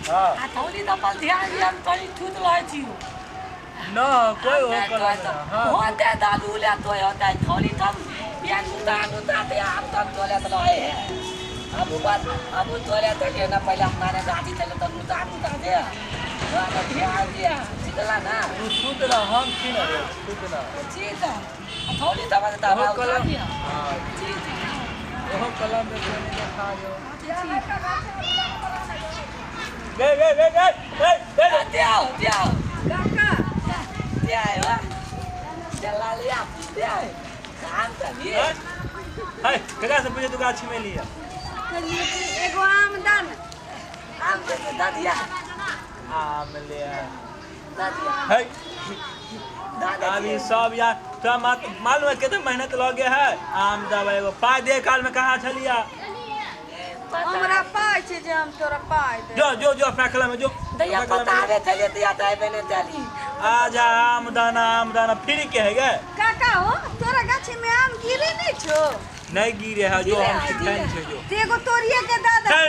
हां आ थोड़ी तो पर ध्यान दिया हम तनी छूत रहे छी न कोई हो कलम हां होते दादू ले तो होते थोड़ी तब पियान उता दे आप तक तोले तो रहे है अब तोले तो के ना पहले हमारे दादी चले तो उता दे तो ध्यान दिया चला ना छूत ना हम छी ना छूत ना ठीक है थोड़ी तो बता हो कलम हां ठीक है वो कलम में कोने के खा जो वे दिया काका दिया चला लिया दिया काम कर लिए हाय कगा से पूछे तू गाछी में लिया एगो आम दान आम दे दिया आम लिया दिया हाय अभी सब यार तो मालूम है कितना मेहनत लगे है आम दवा एगो पाई दे काल में कहा छलिया हमरा पाई छे जे हम तोरा पाई दे जो अपना कलम में जो दैया बतावे चले दिया ताई बने चली आजा आम दाना फ्री के है गे काका हो तोरा गाछी में आम गिरे नहीं छो नहीं गिरे है जो हम सिखाइन छे जो तेगो तोरिए के दादा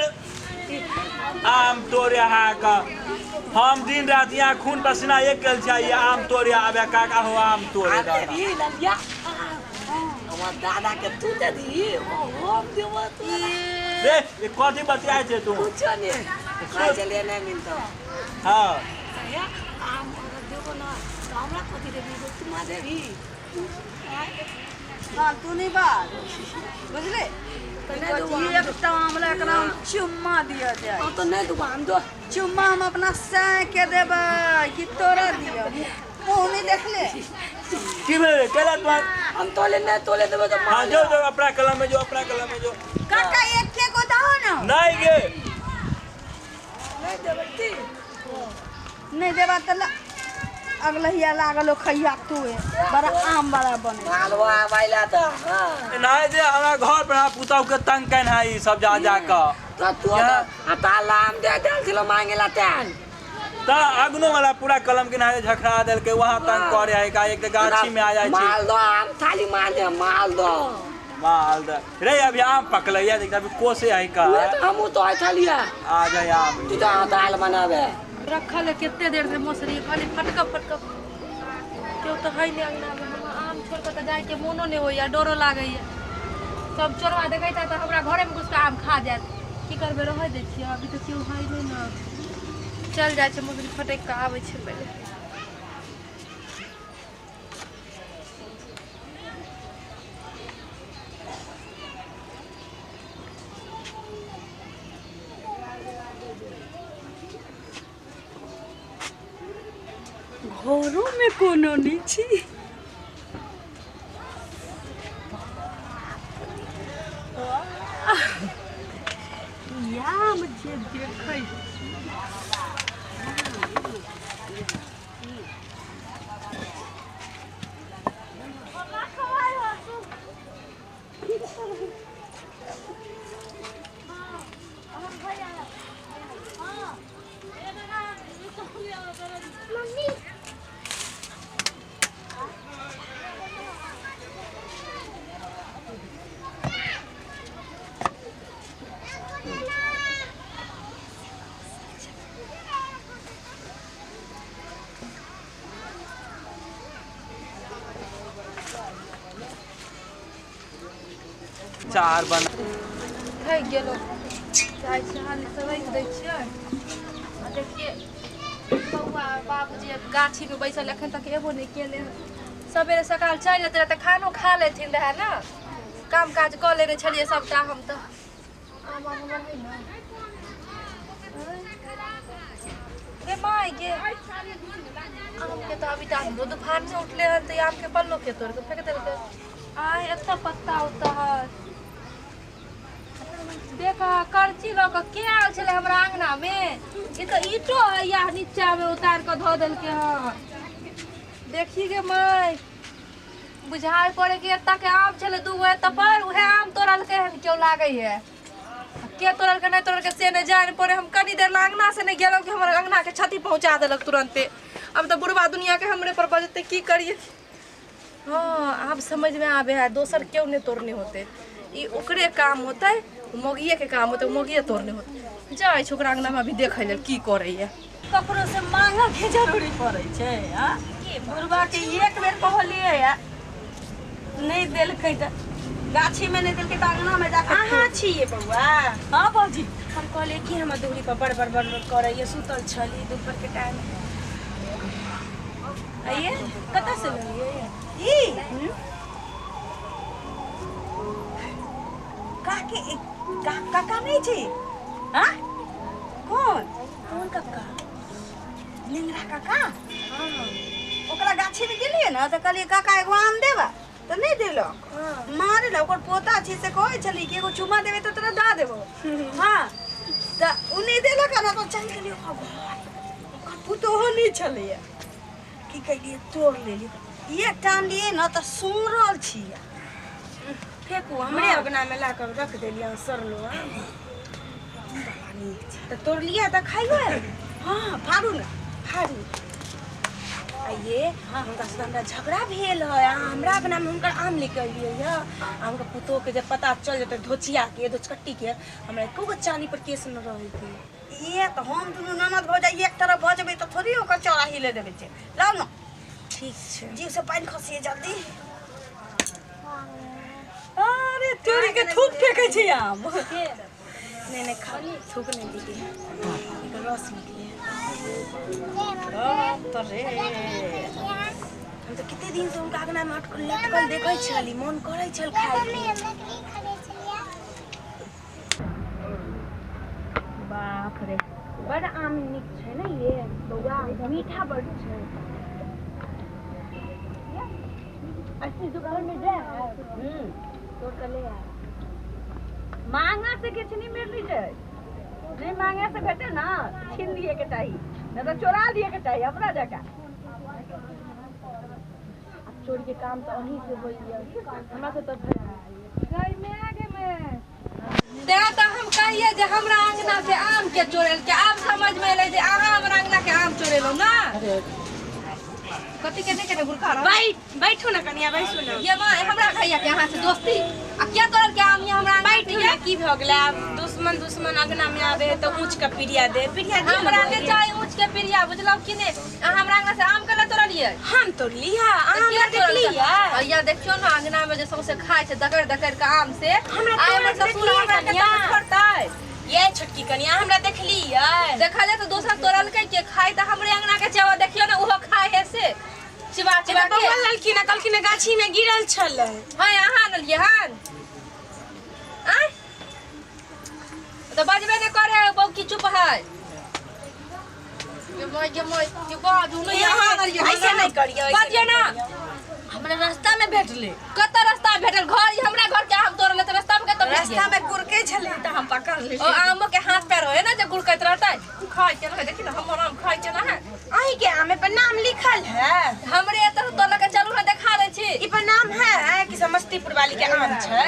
आम तोरे हा का हम दिन रात यहाँ खून पसीना एक कल चाहिए आम तोरे आवे काका हो आम तोरे दादा ललिया हमर दादा के तू दे दी हम देबो तू रे ये कथि बतियाय छे तू कुछ नहीं खाए चले नहीं मिलता हां या आम अगर देबो ना तो हमरा कथि देबी तुम देबी हां तू नहीं बात बुझले एक टामला एकरा चुम्मा दिया जाए तो नहीं दूंगा हम दो चुम्मा हम अपना सह के देबे कि तोरा दियो मुंह नहीं देख ले की बे केला तू हम तोले नहीं तोले देबो तो हां जो अपना कलम में जो काका एक के को दहो ना नहीं गे नहीं देबती नहीं देबा त अगलहिया लागलो खैया तू बड़ा आम बड़ा बने मालवा वाला तो हां नहीं जे हमरा घर पर पुताव के तंग कन है ई सब जा का तो तू आता लाम दे दिलो मांगेला तेल ता अगनो वाला पूरा कलम के नारे झखरा देल के वहां तंग करे है का एक गाछी में आ जाय छी माल दो आम थाली मार दे माल दो रे अभी आम पकले या देख अभी कोसे है का हम तो आ थालिया आ जाए आम तू तो दाल बनावे रखल है कितने देर से मोसरी खाली फटक क्यों तो है नहीं अंगना में हम आम छोड़ के तो जाए के मोनो नहीं हो या डरो लागे है सब चोरवा देखे तो हमरा घरे में घुस के आम खा जात की करबे रह दे छी अभी तो क्यों है नहीं ना चल जाए छे मोसरी फटक के आवे छे पहले घरों में कोनो नहीं छी या मुझे देखै चार बना है गेलो चाय चाल सब दे छियै आ देखिए बउआ बाबूजी गाछी में बैसल एखन तक एबो नहीं केले सवेरे सकाल चल जेते त खानो खा लेथिन रहे ना काम काज क लेने छलिए सबटा हम तो आम है ना रे माई गे आम के तो अभी तक हम दोपहर से उठले हैं तो आम के पल्लो के तोड़ के फेंक देलके आय एतना पत्ता उता है देखा करची ल के आल छले हमरा आंगना में ई तो ईटो है या नीचा में उतार के धो देल के हां देखी गे माई बुझाई पड़े कि एता के आम छले दूगो एता पर उहे आम तोड़ल के हन क्यों लागे है के तोड़ल के नहीं तोड़ल के से नहीं जान पड़े हम कनी देर आंगना से नहीं गेलो कि हमर आंगना के क्षति पहुंचा देलक तुरंते अब तो बुढ़वा दुनिया के हमरे पर बजते की करिए हाँ अब समझ में आवे है दोसर क्यों नहीं तोड़ने होते ये ओकरे काम होता है मोगिए के काम होते मोगिए तोड़ने होते जाए छोकरा अंगना में अभी देखे ले की करे है ककरो से मांगा के जरूरी पड़े छे हां बुढ़वा के एक बेर कहलिए या नहीं देलकै त गाछी में नहीं देलकै त अंगना में जाके अहाँ छिए बउआ हां बाबूजी हम कहले कि हम दूरी पर बड़ बड़ करे सुतल छली दोपहर के टाइम आइए कत से लेलिए ई काके काका नहीं छी हां कौन काका निंगरा काका ओकरा गाछी में गेलिए ना तो कहलिए काका एगो आम देबा तो नहीं देलक मारे ला ओकर पोता छी से कहै छली कि एगो चुमा देबे तो तोरा दा देबो हां त उ नहीं देलक ना तो चल गेलिए ओकर पुतोहो नहीं छलिए की कहिए तोड़ लेली एक टाइम लिए ना तो सुंगरल छी फेंकू हमरे अगना में ला कर रख देलिए सरलो तो तोड़ लिया तो खाइयो हां फाड़ू ना फाड़ू आइए हुनका से हमरा झगड़ा भेल है हमरा अगना में हुनकर आम लेके अलिए है हमका पुतो के जब पता चल जते धोचिया के धोचकट्टी के हमरा एको गो चानी पर केस न रहे थे ये तो हम दुनू ननद भौ जाई एक तरफ भ जेबे तो थोड़ी ओकर चौराही ले देबे छे लाओ ना ठीक छे जीव से पानी खसिए जल्दी अरे तोरी के थूक फेंकै छी आम नहीं खा थूक नहीं दीदी एक रस निकले तो रे हम तो कितने दिन से उनका अगना में लटकल देखै छली मन करै छल खाए के बाप रे बड़ आम निक छै ना ये बउआ मीठा बड़ छै अस्सी दुकान में जा तो चले आ मांगा से किछ नहीं मिल जाए नहीं मांगे से भेटे ना छीन लिए के चाहिए नहीं तो चोरा लिए के चाहिए अपना जगह अब चोरी के काम तो वहीं से होइए हमरा से तो गई में आगे में ते तो हम कहिए जे हमरा अंगना से आम के चोरेल के अब समझ में ले जे अहाँ हमरा अंगना के आम चोरेलो ना कथी के नहीं करे बुरखा बैठो ना कनिया बैठो ना ये मां हमरा कहिया के अहाँ से दोस्ती आ क्या तोरल के आम ये हमरा बैठो ना की भ गेला दुश्मन अगना में आवे तो ऊंच का पिरिया दे हमरा के चाहे ऊंच के पिरिया बुझलौ कि ने हमरा अंगना से आम कला तोरलिए हम तोड़लिया अहाँ देखलिया भैया देखियो ना अंगना में जे सबसे खाय छै दकर के आम से हमरा हमर ससुर हमरा के छोड़तै ये छोटकी कनिया हमरा देखलिए देखले तो दोसर तोरल के खाय त हमरे अंगना के चावा देखियो ना ओहो खाय है से चिबा के बोल ललकी ना गाछी में गिरल छल हां अहाँ न लिए हन आ तो बजबे न करे बहु की चुप है ये बाजू नहीं यहाँ न लिए ऐसे नहीं करियो बाजिए ना हमरा रास्ता में भेटले कत रास्ता भेटल घर हमरा घर के आम तोड़ले त रास्ता में कत रास्ता में गुरके छले त हम पकड़ ले ओ आम के हाथ पैर होए ना जे गुड़कत रहतै खाय के ना देखी ना हमर आम खाय के ना है अही के आम पे नाम लिखल है हमरे एत तो लगे चलू ना देखा दे छी ई पर नाम है कि समस्तीपुर वाली के आम छै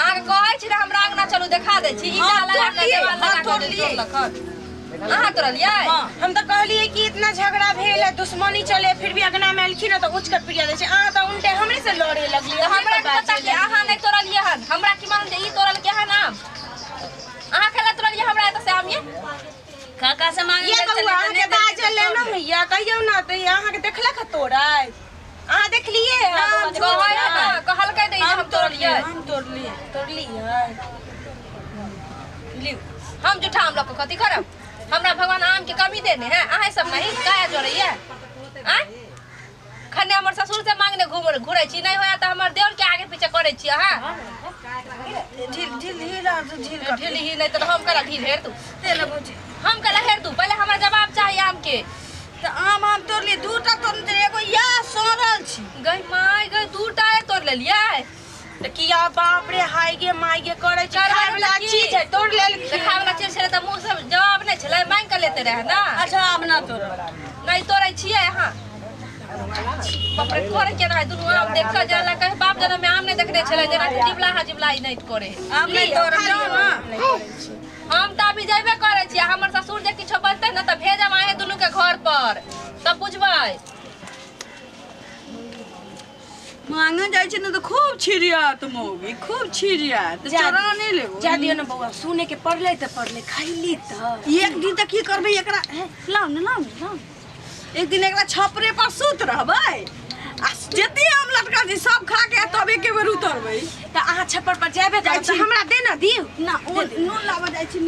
आगे कहै छी हमरा अंगना चलू देखा दे छी ई लगा के देवाल लगा के तोड़लखन अहाँ तोड़लिए हम तो कहलिए कि इतना झगड़ा भेल है दुश्मनी चले फिर भी अगना में अलखी ना तो उच्च कर पिरिया दे छै अहाँ तो उल्टे हमरे से लड़े लगली हमरा के पता कि अहाँ नहीं तोड़लिए हन हमरा की मालूम जे ई तोड़ल के हन आम अहाँ केला तोड़लिए हमरा एत से आम ये काका से मांगे ये बउआ अहाँ के बाजल ले ना भैया कहियो ना तो अहाँ के देखला ख तोड़ै अहाँ देखलिए कहै ना कहलकै दे हम तोड़लिए हम तोड़लिए लियो हम जुठा हम लोग कथी करब हमरा भगवान आम के कमी देने हैं अहाँ सब नहीं काया जोड़ैया हैं खन्ने हमर ससुर से मांगने घुरै छी नहीं होया त हमर देवर के आगे पीछे करै छी अहाँ ढील ही नहीं तो हम कला ढील हेर तू हम कला हेर तू पहले हमरा जवाब चाहिए आम के त आम तोड़ली दूटा तोड़ले एगो या सोरल छी गई माय गई दूटा तोड़ लेलिए त किया बाप रे हाय गे माय गे करे छै खाय वाला चीज है तोड़ लेल खाय वाला चीज छले त मुंह से जवाब नहीं छले मांग के लेते रहे ना अच्छा आम ना तोड़ नहीं तोड़ै छियै अहाँ बाप रे करे के ना दुनू आम देख के जाला कहे बाप जन्म में आम नहीं देखने छले जना जिबला हाजिबला ई नहीं करे आम नहीं तोड़लियो ना हम त अभी जेबे करे छी हमर ससुर जे किछो बनतै न त भेजब आहे दुनू के घर पर तब बुझबै आंगन जाइ छै न त खूब छिरियात मौगी खूब छिरियात चरा नहीं लेबो जा दियो न बउआ सुने के पड़ले त पड़ले खैली त एक दिन त की करबै एकरा लाउ न एक दिन एकरा छपरे पर सुत रहबै आ जते हम लटका जी सब खा के तब एके बेर उतरबै त अहाँ छप्पर पर जाबे त हमरा दे न दियो ना ओ नून लाबा जाइ छी